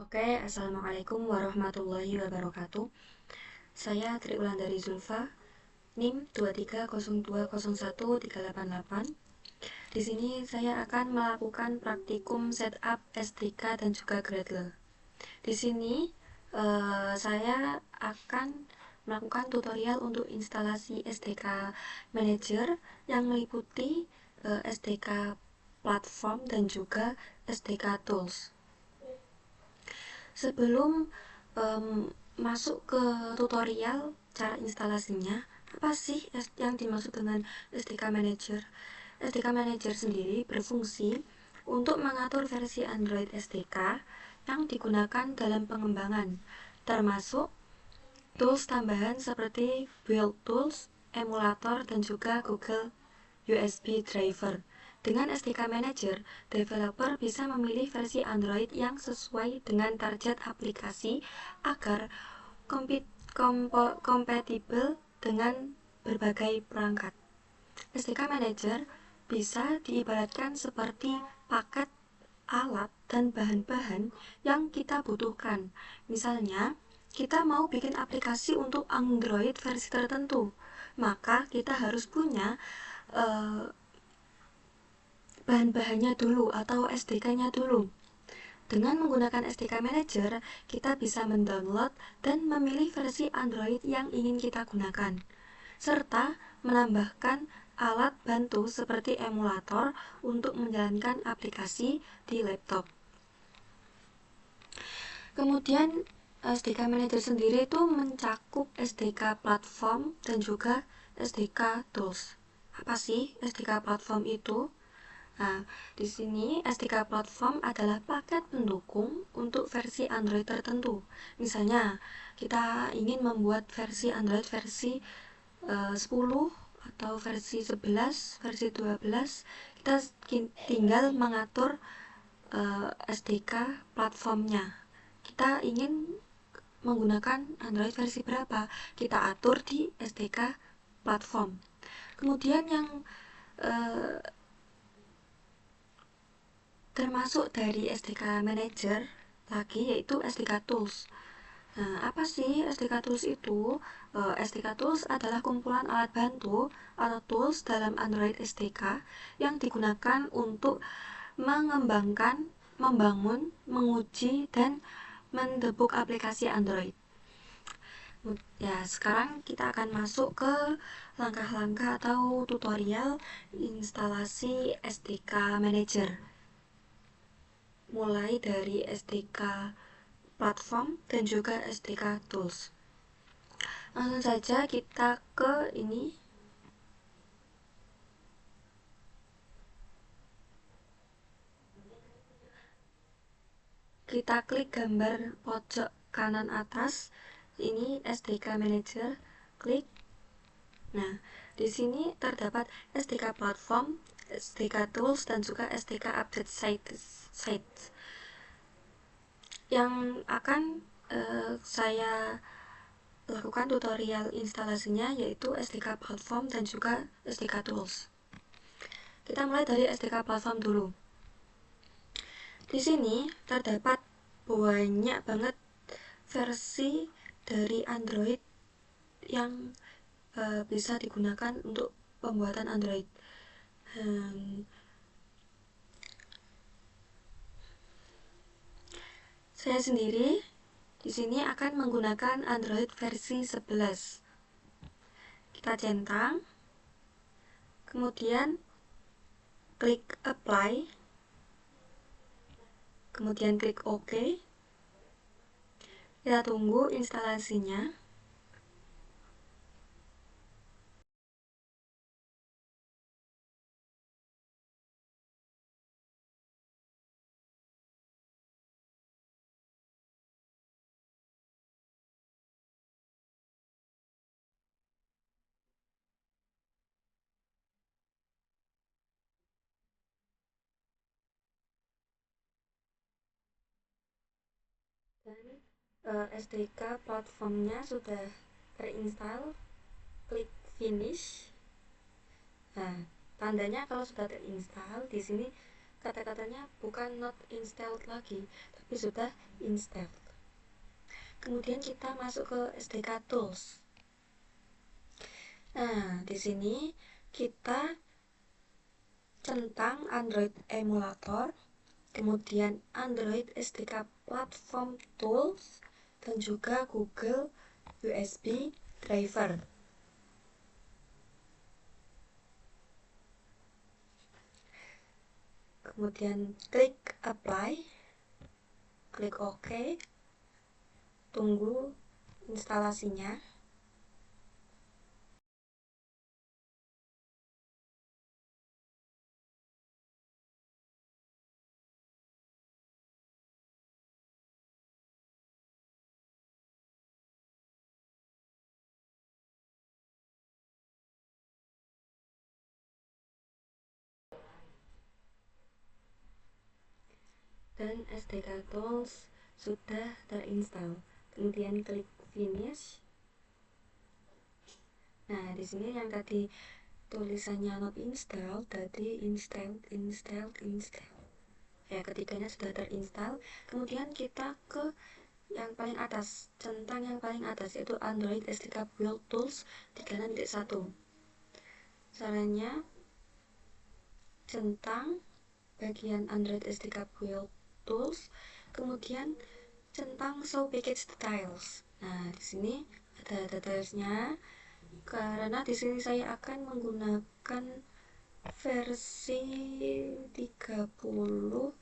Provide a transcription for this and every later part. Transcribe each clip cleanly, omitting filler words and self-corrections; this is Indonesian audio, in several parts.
Oke, Assalamualaikum warahmatullahi wabarakatuh. Saya Triwulandari Zulfa, NIM 230201388. Di sini saya akan melakukan praktikum setup SDK dan juga Gradle. Di sini saya akan melakukan tutorial untuk instalasi SDK Manager yang meliputi SDK Platform dan juga SDK Tools. Sebelum masuk ke tutorial cara instalasinya, apa sih yang dimaksud dengan SDK Manager? SDK Manager sendiri berfungsi untuk mengatur versi Android SDK yang digunakan dalam pengembangan, termasuk tools tambahan seperti build tools, emulator, dan juga Google USB driver. Dengan SDK Manager, developer bisa memilih versi Android yang sesuai dengan target aplikasi agar kompatibel dengan berbagai perangkat. SDK Manager bisa diibaratkan seperti paket alat dan bahan-bahan yang kita butuhkan. Misalnya, kita mau bikin aplikasi untuk Android versi tertentu, maka kita harus punya bahan-bahannya dulu atau SDK-nya dulu. Dengan menggunakan SDK Manager, kita bisa mendownload dan memilih versi Android yang ingin kita gunakan, serta menambahkan alat bantu seperti emulator untuk menjalankan aplikasi di laptop. Kemudian SDK Manager sendiri itu mencakup SDK Platform dan juga SDK Tools. Apa sih SDK Platform itu? Nah, di sini SDK Platform adalah paket pendukung untuk versi Android tertentu. Misalnya, kita ingin membuat versi Android versi 10 atau versi 11, versi 12, kita tinggal mengatur SDK platformnya. Kita ingin menggunakan Android versi berapa, kita atur di SDK platform. Kemudian yang termasuk dari SDK Manager lagi yaitu SDK Tools. Nah, apa sih SDK Tools itu? SDK Tools adalah kumpulan alat bantu atau tools dalam Android SDK yang digunakan untuk mengembangkan, membangun, menguji, dan mendebug aplikasi Android. Ya, sekarang kita akan masuk ke langkah-langkah atau tutorial instalasi SDK Manager. Mulai dari SDK Platform dan juga SDK Tools. Langsung saja kita ke ini. Kita klik gambar pojok kanan atas. Ini SDK Manager. Klik. Nah, di sini terdapat SDK Platform, SDK Tools, dan juga SDK Update Sites. Yang akan saya lakukan tutorial instalasinya yaitu SDK Platform dan juga SDK Tools. Kita mulai dari SDK Platform dulu. Di sini terdapat banyak banget versi dari Android yang bisa digunakan untuk pembuatan Android. Saya sendiri di sini akan menggunakan Android versi 11. Kita centang, kemudian klik Apply, kemudian klik OK. Kita tunggu instalasinya. Dan SDK platformnya sudah terinstall. Klik Finish. Nah, tandanya kalau sudah terinstall, di sini kata-katanya bukan not installed lagi, tapi sudah installed. Kemudian kita masuk ke SDK Tools. Nah, di sini kita centang Android Emulator, kemudian Android SDK Platform Tools, dan juga Google USB Driver. Kemudian klik Apply, klik OK, tunggu instalasinya. Dan SDK Tools sudah terinstall. Kemudian klik Finish. Nah, di sini yang tadi tulisannya not installed, tadi installed. Ya, ketiganya sudah terinstall. Kemudian kita ke yang paling atas, centang yang paling atas, yaitu Android SDK Build Tools 3.1. Caranya centang bagian Android SDK Build Tools, kemudian centang Show Package Details. Nah, di sini ada detailsnya. Karena di sini saya akan menggunakan versi 30.0.2.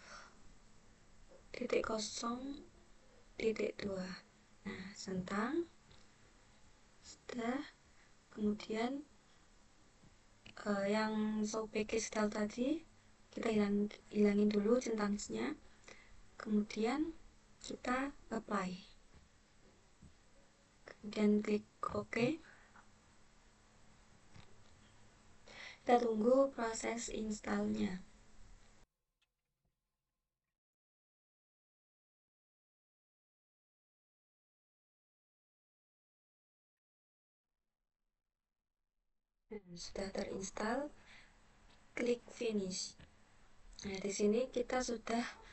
Nah, centang sudah. Kemudian yang show package style tadi kita hilangin dulu centangnya. Kemudian kita apply, kemudian klik OK. Kita tunggu proses installnya. Sudah terinstall, klik finish. Nah, di sini kita sudah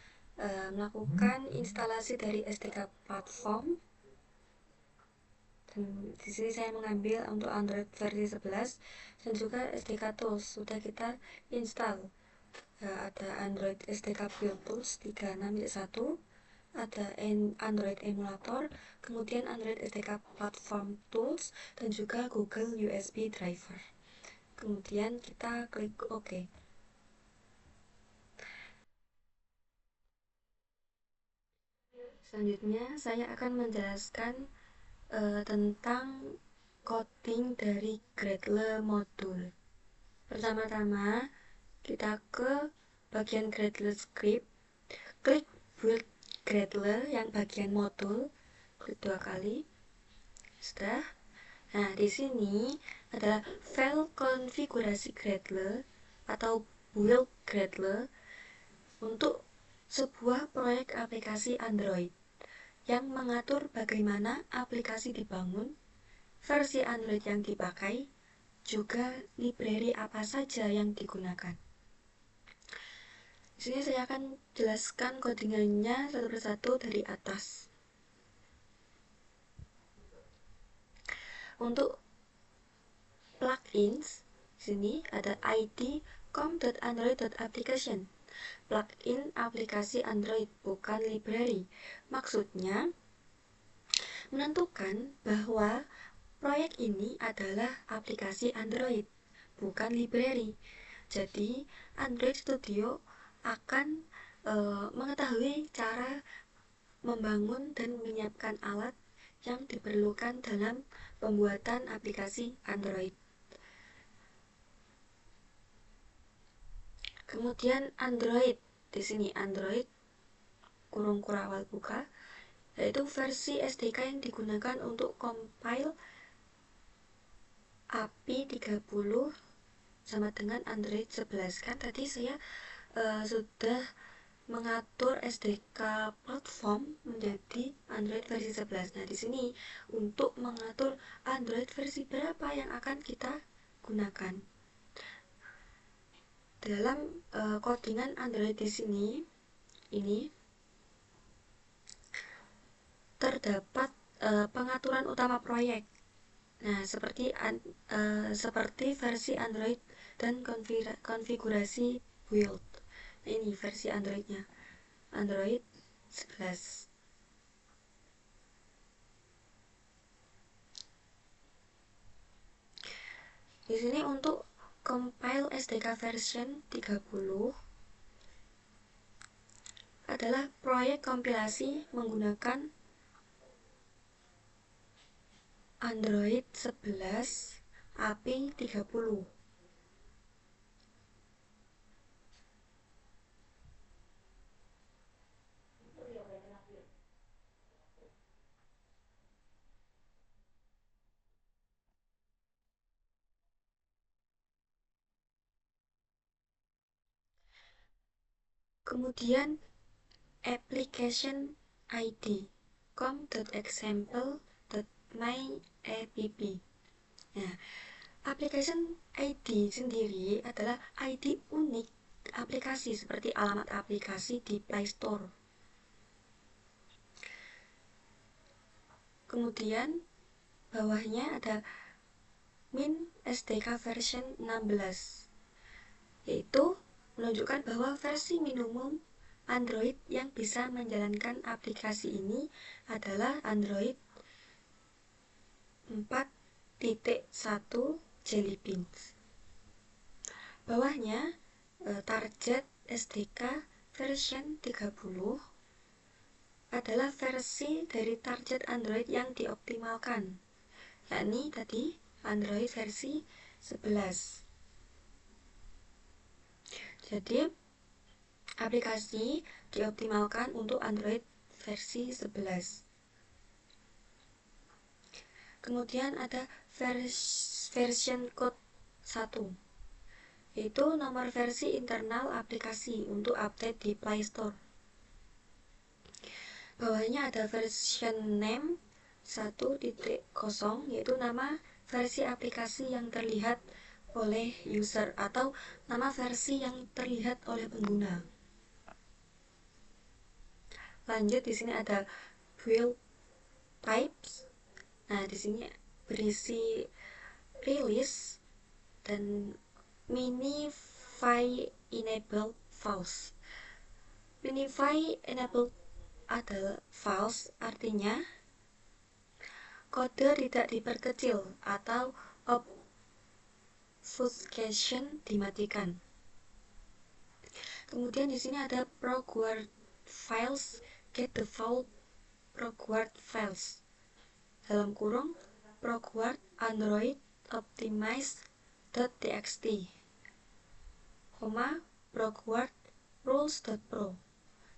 melakukan instalasi dari SDK platform. Dan di sini saya mengambil untuk Android versi 11 dan juga SDK Tools sudah kita install. Ada Android SDK Build Tools 3.6.1, ada Android Emulator, kemudian Android SDK Platform Tools, dan juga Google USB Driver. Kemudian kita klik OK. Selanjutnya saya akan menjelaskan tentang coding dari Gradle modul. Pertama-tama kita ke bagian Gradle script, klik build Gradle yang bagian modul, klik 2 kali. Sudah. Nah, di sini adalah file konfigurasi Gradle atau build Gradle untuk sebuah proyek aplikasi Android yang mengatur bagaimana aplikasi dibangun, versi Android yang dipakai, juga library apa saja yang digunakan. Di sini saya akan jelaskan codingannya satu persatu dari atas. Untuk plugins, sini ada id com.android.application. Plugin aplikasi Android, bukan library. Maksudnya menentukan bahwa proyek ini adalah aplikasi Android, bukan library. Jadi Android Studio akan mengetahui cara membangun dan menyiapkan alat yang diperlukan dalam pembuatan aplikasi Android. Kemudian Android, di sini Android kurung kurawal buka, yaitu versi SDK yang digunakan untuk compile API 30 sama dengan Android 11. Kan tadi saya sudah mengatur SDK platform menjadi Android versi 11. Nah, di sini untuk mengatur Android versi berapa yang akan kita gunakan. dalam codingan Android di sini ini terdapat pengaturan utama proyek. Nah, seperti versi Android dan konfigurasi build. Nah, ini versi Androidnya. Android 11. Di sini untuk compile SDK version 30 adalah proyek kompilasi menggunakan Android 11 API 30. Kemudian application ID com.example.myapp. Nah, application ID sendiri adalah ID unik aplikasi seperti alamat aplikasi di Play Store. Kemudian bawahnya ada min SDK version 16, yaitu menunjukkan bahwa versi minimum Android yang bisa menjalankan aplikasi ini adalah Android 4.1 Jelly Beans. Bawahnya target SDK version 30 adalah versi dari target Android yang dioptimalkan, yakni tadi Android versi 11. Jadi aplikasi dioptimalkan untuk Android versi 11. Kemudian ada version code 1, yaitu nomor versi internal aplikasi untuk update di Play Store. Bawahnya ada version name 1.0, yaitu nama versi aplikasi yang terlihat oleh user atau nama versi yang terlihat oleh pengguna. Lanjut, di sini ada build types. Nah, di sini berisi release dan minify enabled false. Minify enabled adalah false, artinya kode tidak diperkecil atau obfuscation dimatikan. Kemudian di sini ada ProGuard files, get default ProGuard files. Dalam kurung ProGuard Android optimize.txt, ProGuard rules.pro.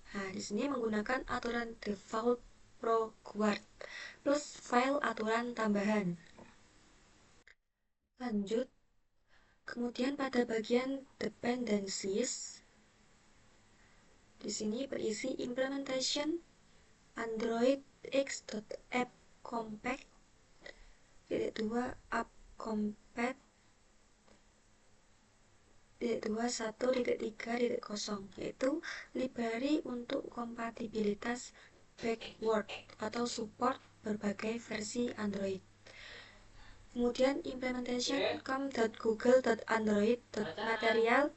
Nah, di sini menggunakan aturan default ProGuard plus file aturan tambahan. Lanjut, kemudian pada bagian dependencies, di sini berisi implementation Android X.app compact -2 app compact -21.3.0, yaitu library untuk kompatibilitas backward atau support berbagai versi Android. Kemudian implementation com.google.android.material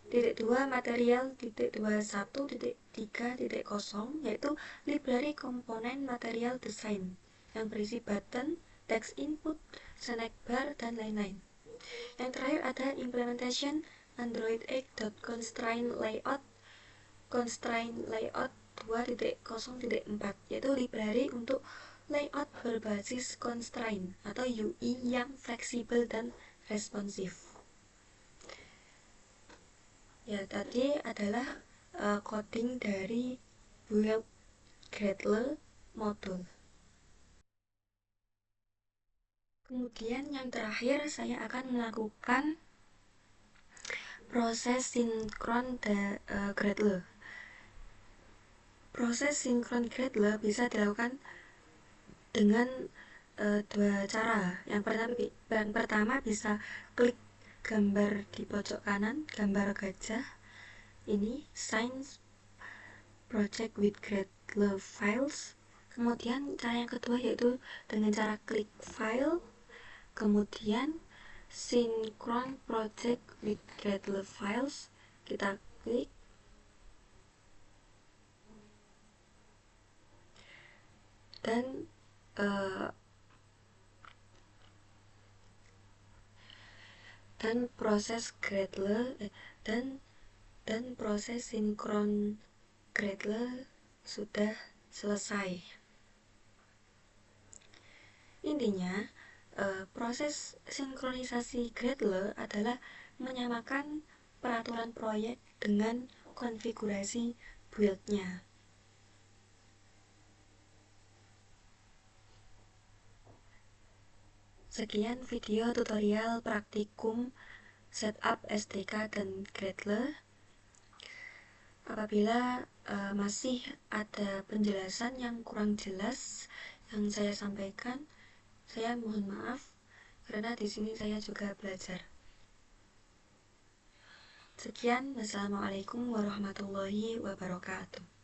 material.21.3.0, yaitu library komponen material design yang berisi button, text input, snack bar, dan lain-lain. Yang terakhir ada implementation Android X.constraint layout 2.0.4, yaitu library untuk layout berbasis constraint atau UI yang fleksibel dan responsif. Ya, tadi adalah coding dari build Gradle modul. Kemudian yang terakhir saya akan melakukan proses sinkron Gradle. Proses sinkron Gradle bisa dilakukan dengan dua cara. Yang pertama bisa klik gambar di pojok kanan, gambar gajah. Ini Science Project with Gradle Files. Kemudian cara yang kedua yaitu dengan cara klik file, kemudian Synchron Project with Gradle Files, kita klik. Dan proses Gradle dan proses sinkron Gradle sudah selesai. Intinya, proses sinkronisasi Gradle adalah menyamakan peraturan proyek dengan konfigurasi build-nya. Sekian video tutorial praktikum setup SDK dan Gradle. Apabila masih ada penjelasan yang kurang jelas yang saya sampaikan, saya mohon maaf karena di sini saya juga belajar. Sekian, wassalamualaikum warahmatullahi wabarakatuh.